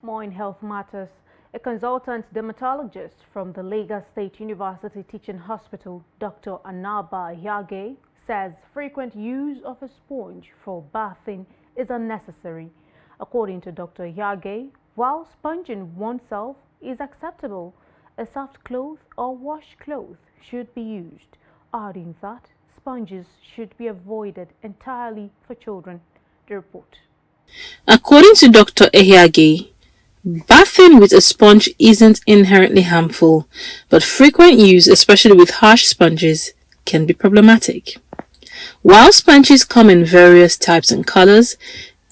More in health matters, a consultant dermatologist from the Lagos State University Teaching Hospital, Dr. Dr Ehiaghe, says frequent use of a sponge for bathing is unnecessary. According to Dr. Ehiaghe, while sponging oneself is acceptable, a soft cloth or washcloth should be used, adding that sponges should be avoided entirely for children. The report. According to Dr. Ehiaghe, bathing with a sponge isn't inherently harmful, but frequent use, especially with harsh sponges, can be problematic. While sponges come in various types and colors,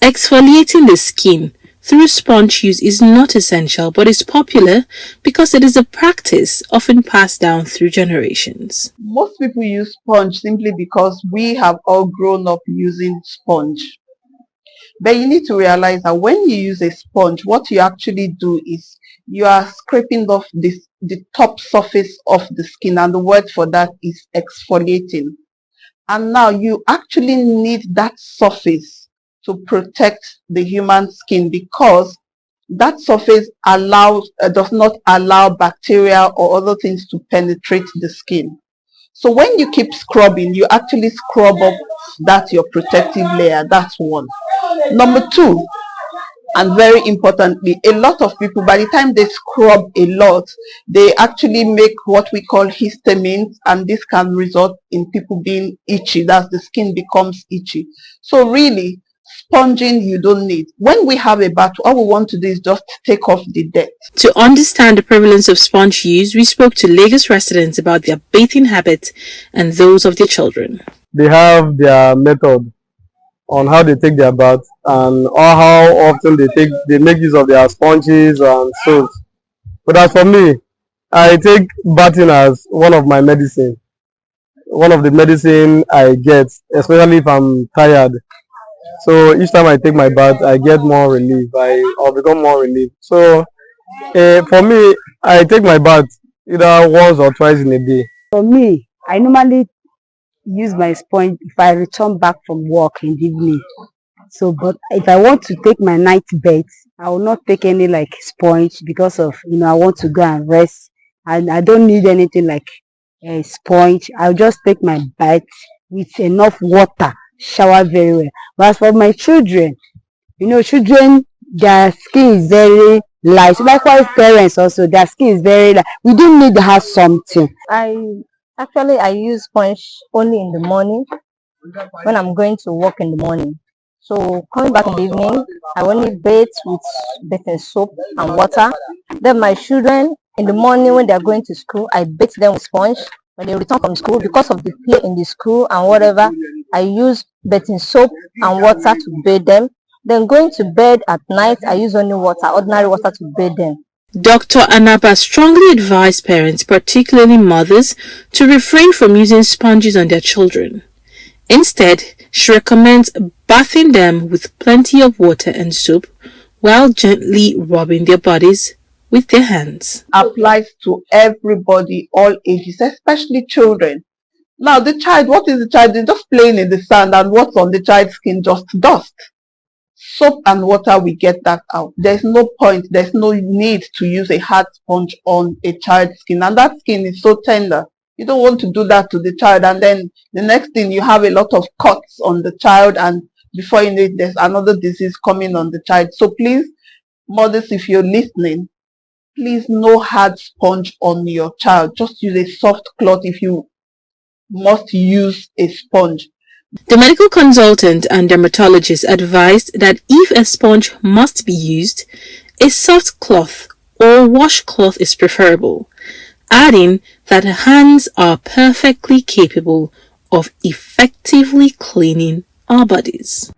exfoliating the skin through sponge use is not essential but is popular because it is a practice often passed down through generations. Most people use sponge simply because we have all grown up using sponge. But you need to realize that when you use a sponge, what you actually do is you are scraping off the top surface of the skin, and the word for that is exfoliating. And now you actually need that surface to protect the human skin, because that surface does not allow bacteria or other things to penetrate the skin. So when you keep scrubbing, you actually scrub up that your protective layer. That's one. Number two, and very importantly, a lot of people, by the time they scrub a lot, they actually make what we call histamines, and this can result in people being itchy. That's the skin becomes itchy. So really, sponging you don't need. When we have a bath, all we want to do is just take off the dirt. To understand the prevalence of sponge use, we spoke to Lagos residents about their bathing habits and those of their children. They have their method on how they take their bath and how often they make use of their sponges and soaps. But as for me, I take bathing as one of my medicine. One of the medicine I get, especially if I'm tired. So each time I take my bath, I get more relief. I'll become more relief. So for me, I take my bath either once or twice in a day. For me, I normally use my sponge if I return back from work in the evening. So, but if I want to take my night bath, I will not take any like sponge because of, I want to go and rest, and I don't need anything like a sponge. I'll just take my bath with enough water, shower very well. But as for my children, children, their skin is very light. So likewise, parents also, their skin is very light. We don't need to have something. I use sponge only in the morning when I'm going to work in the morning. So coming back in the evening, I only bathe with bathing soap and water. Then my children, in the morning when they're going to school, I bathe them with sponge. When they return from school, because of the play in the school and whatever, I use bathing soap and water to bathe them. Then going to bed at night, I use only water, ordinary water, to bathe them. Dr. Anaba strongly advised parents, particularly mothers, to refrain from using sponges on their children. Instead, she recommends bathing them with plenty of water and soap while gently rubbing their bodies with their hands. Applies to everybody, all ages, especially children. Now the child, what is the child? They're just playing in the sand, and what's on the child's skin? Just dust. Soap and water, we get that out. There's no point, there's no need to use a hard sponge on a child's skin, and that skin is so tender. You don't want to do that to the child, and then the next thing, you have a lot of cuts on the child, and before you know it, there's another disease coming on the child. So please, mothers, if you're listening, please, no hard sponge on your child. Just use a soft cloth if you must use a sponge. The medical consultant and dermatologist advised that if a sponge must be used, a soft cloth or washcloth is preferable, adding that hands are perfectly capable of effectively cleaning our bodies.